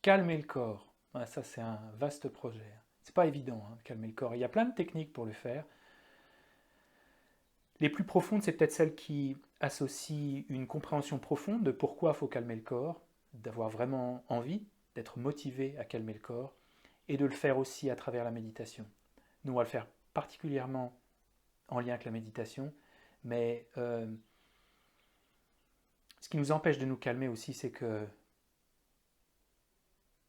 Calmer le corps, ouais, ça c'est un vaste projet. C'est pas évident, hein, de calmer le corps. Il y a plein de techniques pour le faire. Les plus profondes, c'est peut-être celles qui associent une compréhension profonde de pourquoi il faut calmer le corps, d'avoir vraiment envie, d'être motivé à calmer le corps, et de le faire aussi à travers la méditation. Nous, on va le faire particulièrement en lien avec la méditation, mais ce qui nous empêche de nous calmer aussi, c'est que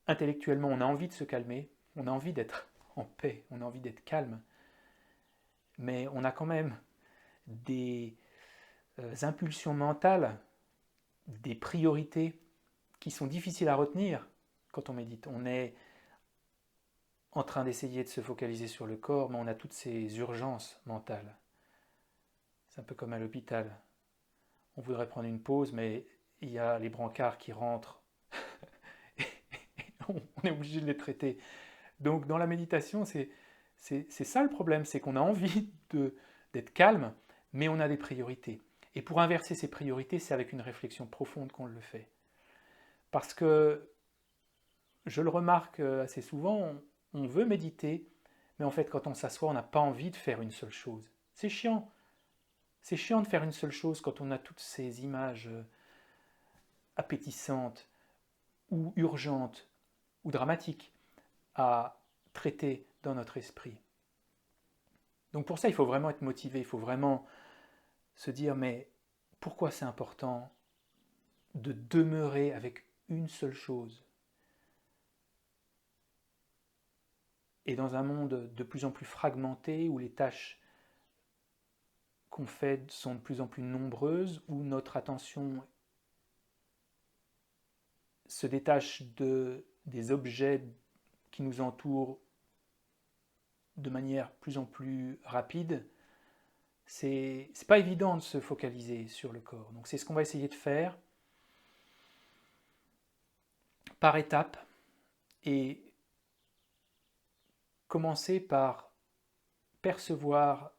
intellectuellement, on a envie de se calmer, on a envie d'être en paix, on a envie d'être calme, mais on a quand même des impulsions mentales, des priorités qui sont difficiles à retenir quand on médite. On est en train d'essayer de se focaliser sur le corps, mais on a toutes ces urgences mentales. C'est un peu comme à l'hôpital. On voudrait prendre une pause, mais il y a les brancards qui rentrent. On est obligé de les traiter. Donc dans la méditation, c'est ça le problème, c'est qu'on a envie d'être calme, mais on a des priorités. Et pour inverser ces priorités, c'est avec une réflexion profonde qu'on le fait. Parce que je le remarque assez souvent, on veut méditer, mais en fait quand on s'assoit, on n'a pas envie de faire une seule chose. C'est chiant. C'est chiant de faire une seule chose quand on a toutes ces images appétissantes ou urgentes ou dramatiques à traiter dans notre esprit. Donc pour ça, il faut vraiment être motivé, il faut vraiment se dire, mais pourquoi c'est important de demeurer avec une seule chose? Et dans un monde de plus en plus fragmenté, où les tâches qu'on fait sont de plus en plus nombreuses, où notre attention se détache des objets qui nous entourent de manière plus en plus rapide, c'est pas évident de se focaliser sur le corps. Donc c'est ce qu'on va essayer de faire par étapes et commencer par percevoir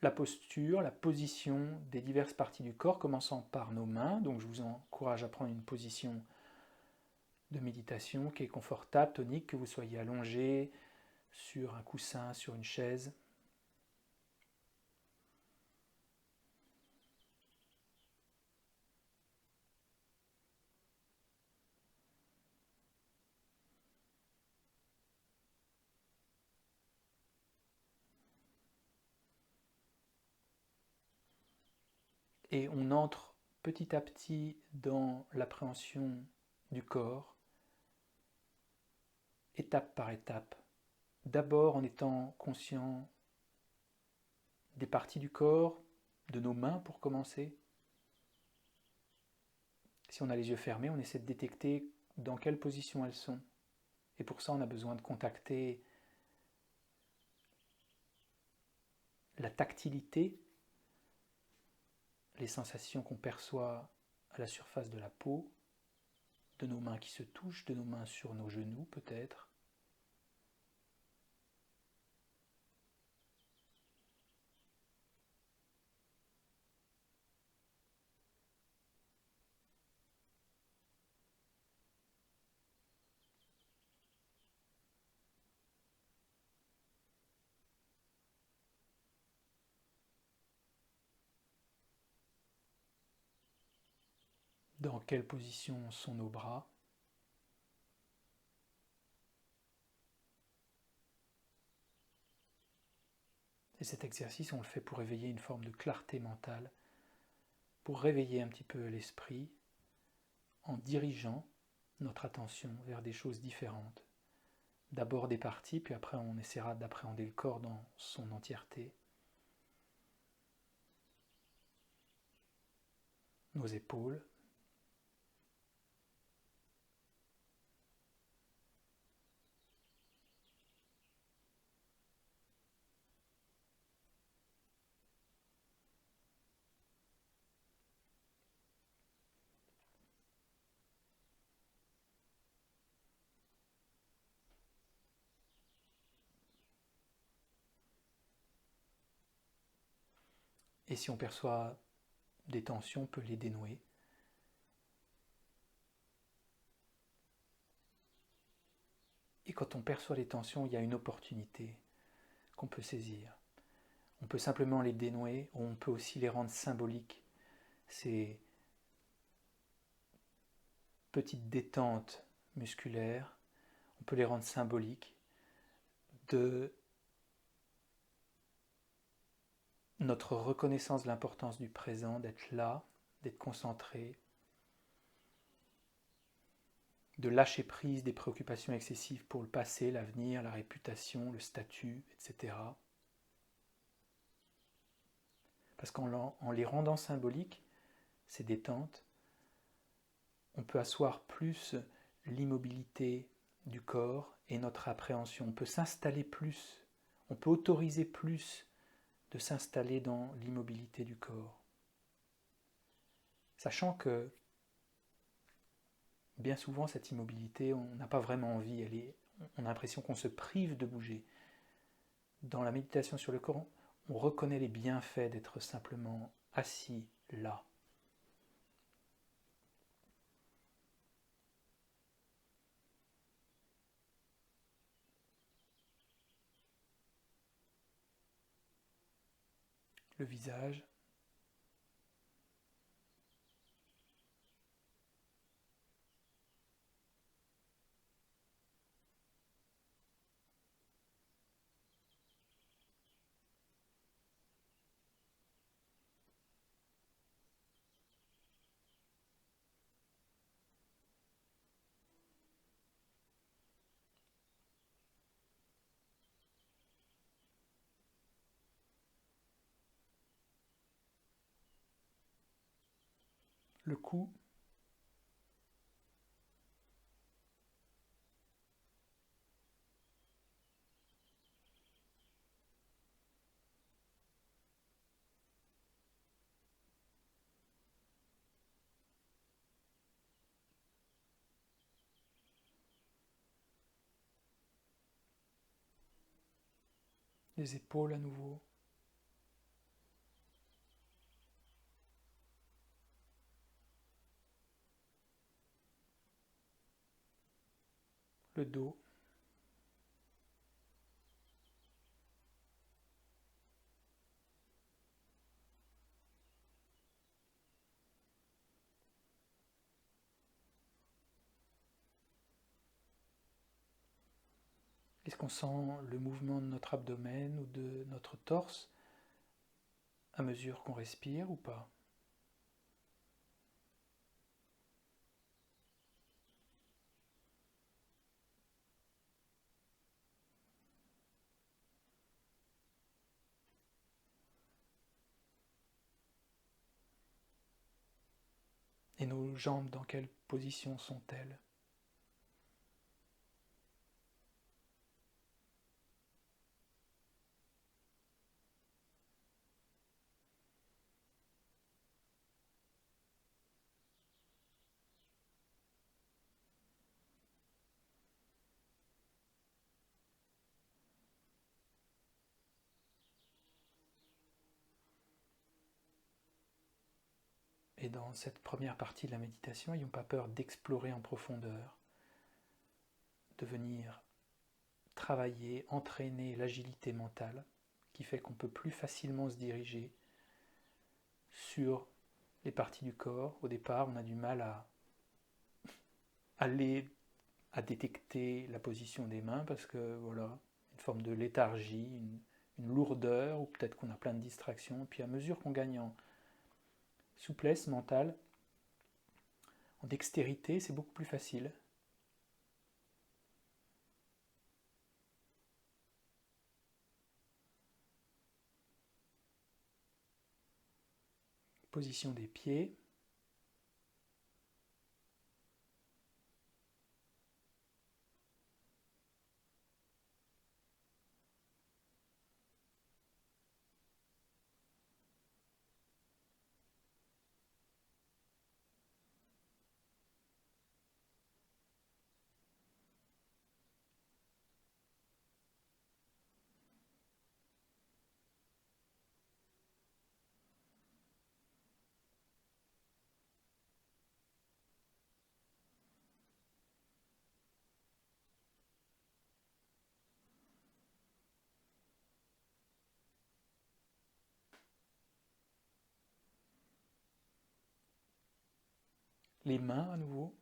la posture, la position des diverses parties du corps, commençant par nos mains. Donc je vous encourage à prendre une position de méditation qui est confortable, tonique, que vous soyez allongé sur un coussin, sur une chaise. Et on entre petit à petit dans l'appréhension du corps, étape par étape. D'abord en étant conscient des parties du corps, de nos mains pour commencer. Si on a les yeux fermés, on essaie de détecter dans quelle position elles sont. Et pour ça, on a besoin de contacter la tactilité, les sensations qu'on perçoit à la surface de la peau, de nos mains qui se touchent, de nos mains sur nos genoux peut-être. Dans quelle position sont nos bras. Et cet exercice, on le fait pour éveiller une forme de clarté mentale, pour réveiller un petit peu l'esprit en dirigeant notre attention vers des choses différentes. D'abord des parties, puis après on essaiera d'appréhender le corps dans son entièreté. Nos épaules, et si on perçoit des tensions, on peut les dénouer. Et quand on perçoit les tensions, il y a une opportunité qu'on peut saisir. On peut simplement les dénouer, ou on peut aussi les rendre symboliques. Ces petites détentes musculaires, on peut les rendre symboliques de notre reconnaissance de l'importance du présent, d'être là, d'être concentré, de lâcher prise des préoccupations excessives pour le passé, l'avenir, la réputation, le statut, etc. Parce qu'en les rendant symboliques, ces détentes, on peut asseoir plus l'immobilité du corps et notre appréhension. On peut s'installer plus, on peut autoriser plus de s'installer dans l'immobilité du corps. Sachant que bien souvent, cette immobilité, on n'a pas vraiment envie, on a l'impression qu'on se prive de bouger. Dans la méditation sur le corps, on reconnaît les bienfaits d'être simplement assis là. Le visage, le cou, les épaules à nouveau, le dos, est-ce qu'on sent le mouvement de notre abdomen ou de notre torse à mesure qu'on respire ou pas? Et nos jambes, dans quelle position sont-elles? Et dans cette première partie de la méditation, n'ayons pas peur d'explorer en profondeur, de venir travailler, entraîner l'agilité mentale qui fait qu'on peut plus facilement se diriger sur les parties du corps. Au départ, on a du mal à aller à détecter la position des mains parce que voilà, une forme de léthargie, une lourdeur, ou peut-être qu'on a plein de distractions. Et puis à mesure qu'on gagne en souplesse mentale, en dextérité, c'est beaucoup plus facile. Position des pieds. les mains à nouveau.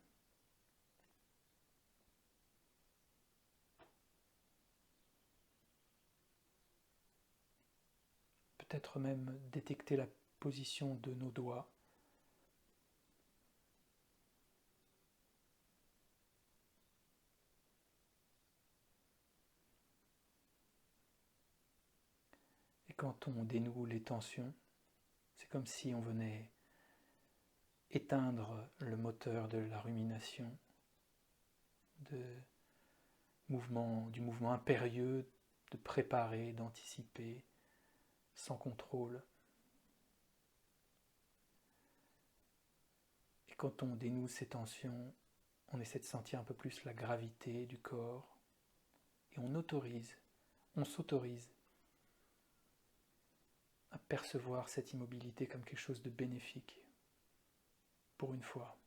Peut-être même détecter la position de nos doigts. Et quand on dénoue les tensions, c'est comme si on venait éteindre le moteur de la rumination, du mouvement impérieux de préparer, d'anticiper, sans contrôle. Et quand on dénoue ces tensions, on essaie de sentir un peu plus la gravité du corps et on s'autorise à percevoir cette immobilité comme quelque chose de bénéfique, pour une fois.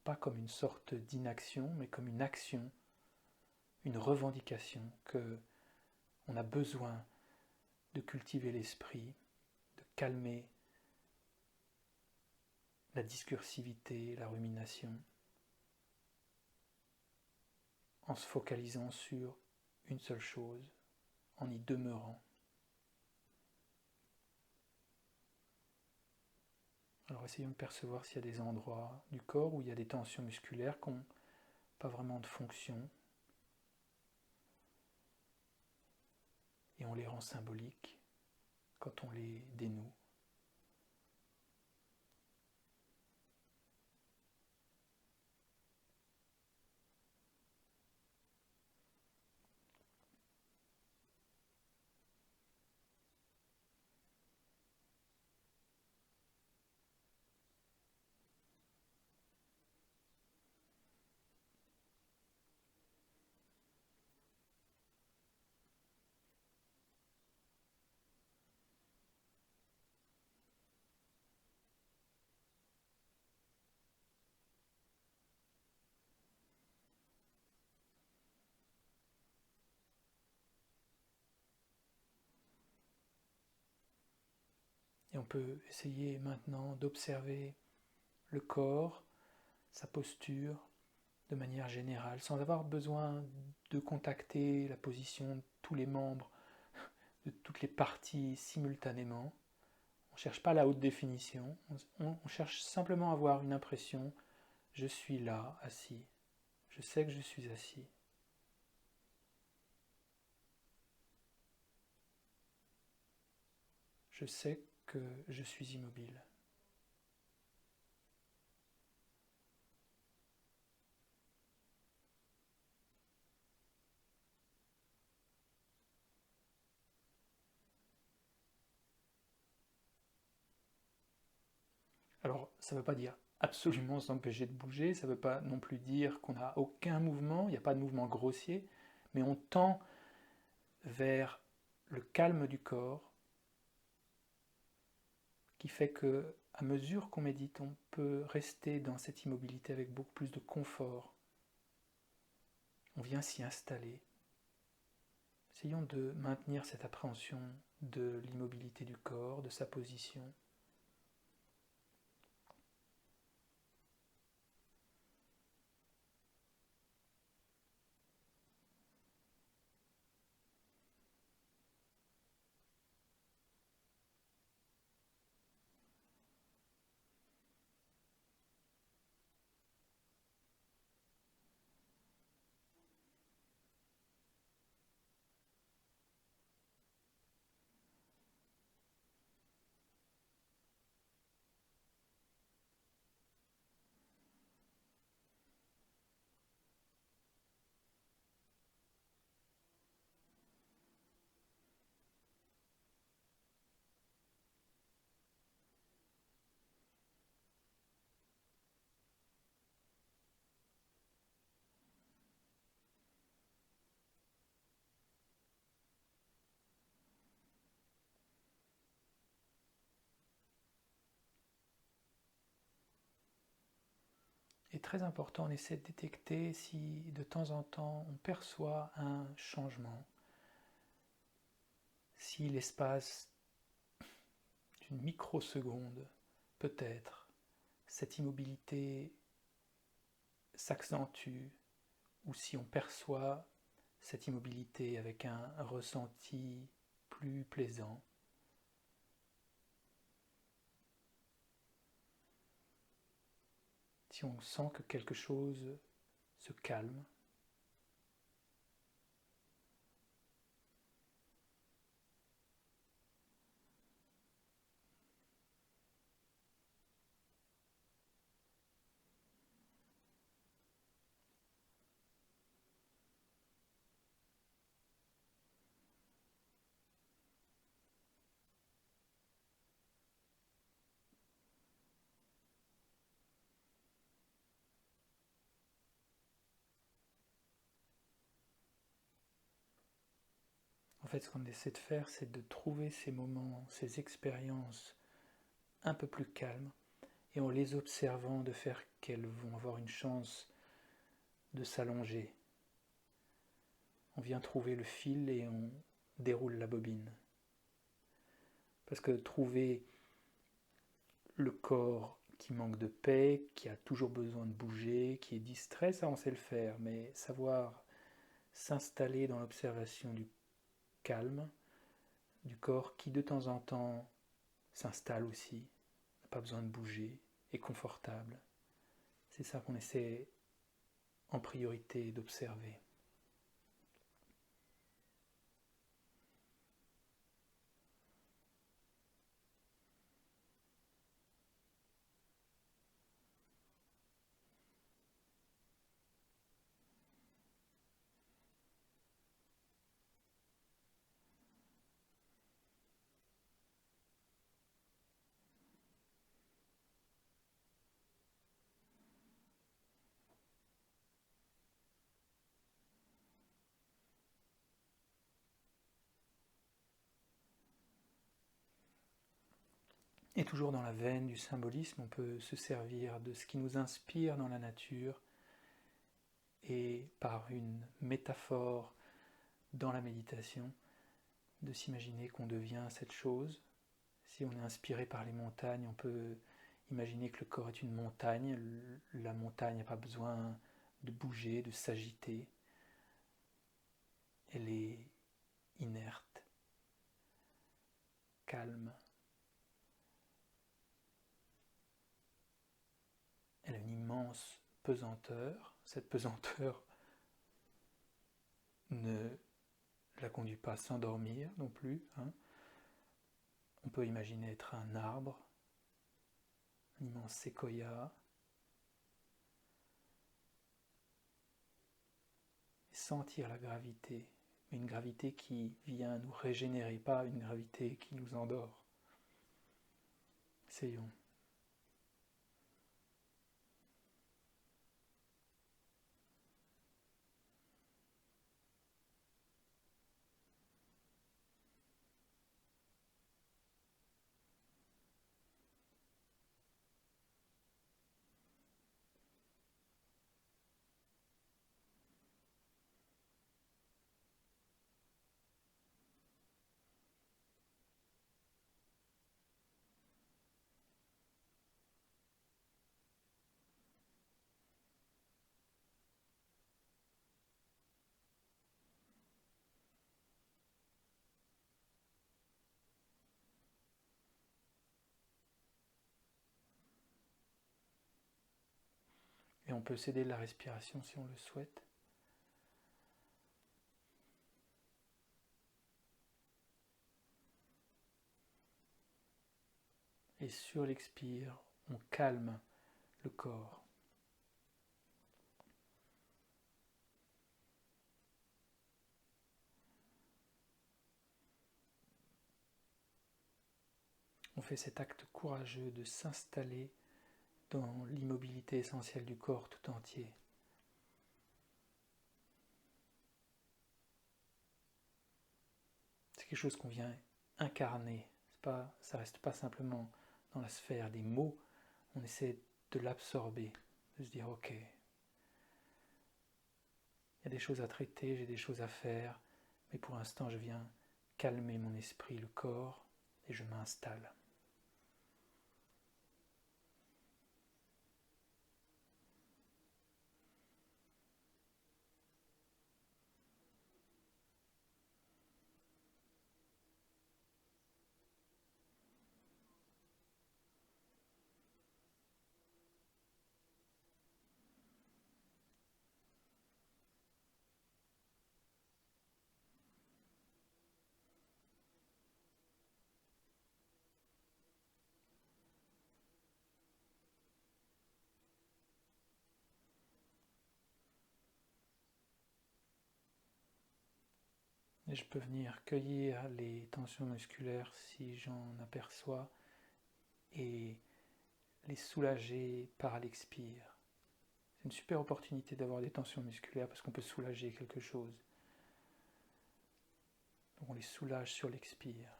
Pas comme une sorte d'inaction, mais comme une action, une revendication que on a besoin de cultiver l'esprit, de calmer la discursivité, la rumination, en se focalisant sur une seule chose, en y demeurant. Alors essayons de percevoir s'il y a des endroits du corps où il y a des tensions musculaires qui n'ont pas vraiment de fonction, et on les rend symboliques quand on les dénoue. Et on peut essayer maintenant d'observer le corps, sa posture, de manière générale, sans avoir besoin de contacter la position de tous les membres, de toutes les parties simultanément. On ne cherche pas la haute définition, on cherche simplement à avoir une impression, je suis là, assis, je sais que je suis assis. Je sais que je suis immobile. Alors, ça ne veut pas dire absolument s'empêcher de bouger, ça ne veut pas non plus dire qu'on n'a aucun mouvement, il n'y a pas de mouvement grossier, mais on tend vers le calme du corps qui fait que, à mesure qu'on médite, on peut rester dans cette immobilité avec beaucoup plus de confort. On vient s'y installer. Essayons de maintenir cette appréhension de l'immobilité du corps, de sa position. Et très important, on essaie de détecter si de temps en temps on perçoit un changement, si l'espace d'une microseconde, peut-être, cette immobilité s'accentue, ou si on perçoit cette immobilité avec un ressenti plus plaisant. Si on sent que quelque chose se calme, en fait ce qu'on essaie de faire, c'est de trouver ces moments, ces expériences un peu plus calmes, et en les observant, de faire qu'elles vont avoir une chance de s'allonger. On vient trouver le fil et on déroule la bobine. Parce que trouver le corps qui manque de paix, qui a toujours besoin de bouger, qui est distrait, ça on sait le faire, mais savoir s'installer dans l'observation du calme, du corps qui de temps en temps s'installe aussi, n'a pas besoin de bouger, est confortable. C'est ça qu'on essaie en priorité d'observer. Et toujours dans la veine du symbolisme, on peut se servir de ce qui nous inspire dans la nature et par une métaphore dans la méditation, de s'imaginer qu'on devient cette chose. Si on est inspiré par les montagnes, on peut imaginer que le corps est une montagne. La montagne n'a pas besoin de bouger, de s'agiter. Elle est inerte, calme. Elle a une immense pesanteur. Cette pesanteur ne la conduit pas à s'endormir non plus. On peut imaginer être un arbre, un immense séquoia, et sentir la gravité, mais une gravité qui vient nous régénérer, pas une gravité qui nous endort. Essayons. Et on peut céder de la respiration si on le souhaite. Et sur l'expire, on calme le corps. On fait cet acte courageux de s'installer dans l'immobilité essentielle du corps tout entier. C'est quelque chose qu'on vient incarner. Ça reste pas simplement dans la sphère des mots. On essaie de l'absorber, de se dire ok, il y a des choses à traiter, j'ai des choses à faire, mais pour l'instant je viens calmer mon esprit, le corps, et je m'installe. Et je peux venir cueillir les tensions musculaires si j'en aperçois et les soulager par l'expire. C'est une super opportunité d'avoir des tensions musculaires parce qu'on peut soulager quelque chose. Donc on les soulage sur l'expire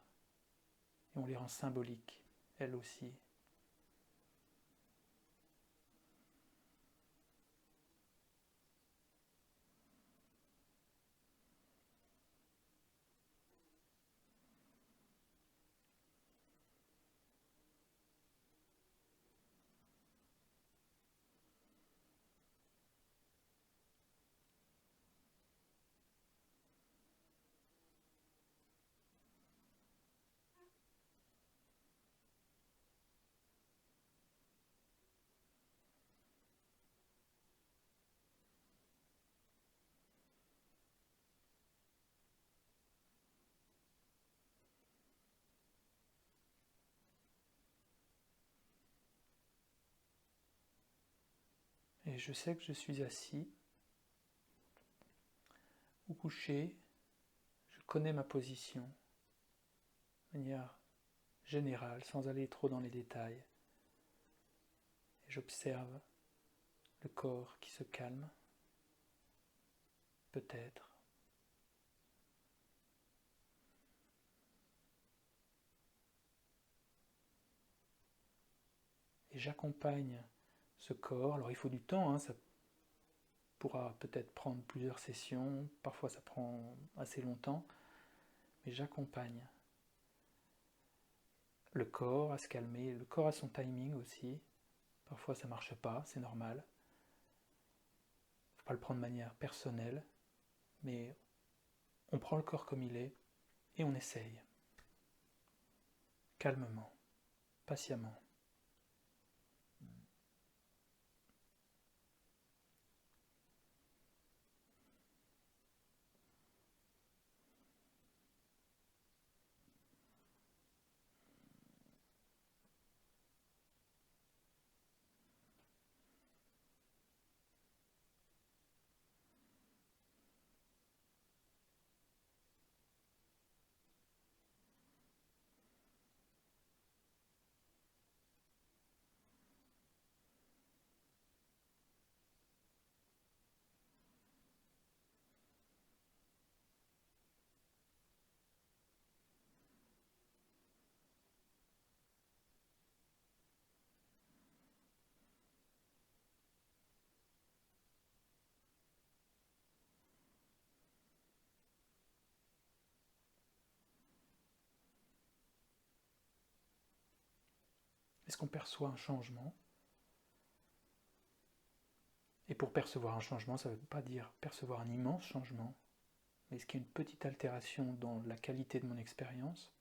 et on les rend symboliques, elles aussi. Et je sais que je suis assis ou couché, je connais ma position de manière générale, sans aller trop dans les détails. Et j'observe le corps qui se calme, peut-être. Et j'accompagne ce corps. Alors il faut du temps, ça pourra peut-être prendre plusieurs sessions, parfois ça prend assez longtemps, mais j'accompagne le corps à se calmer. Le corps a son timing aussi. Parfois ça marche pas, c'est normal. Il ne faut pas le prendre de manière personnelle, mais on prend le corps comme il est et on essaye. Calmement, patiemment. Est-ce qu'on perçoit un changement? Et pour percevoir un changement, ça ne veut pas dire percevoir un immense changement, mais est-ce qu'il y a une petite altération dans la qualité de mon expérience?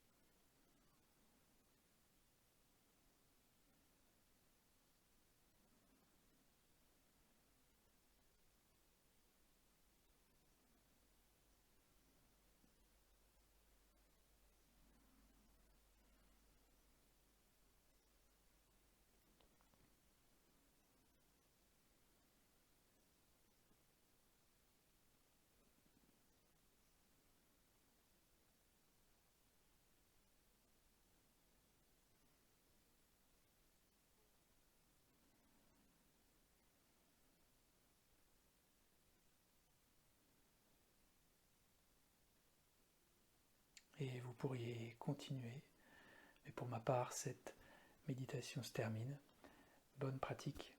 Et vous pourriez continuer. Mais pour ma part, cette méditation se termine. Bonne pratique.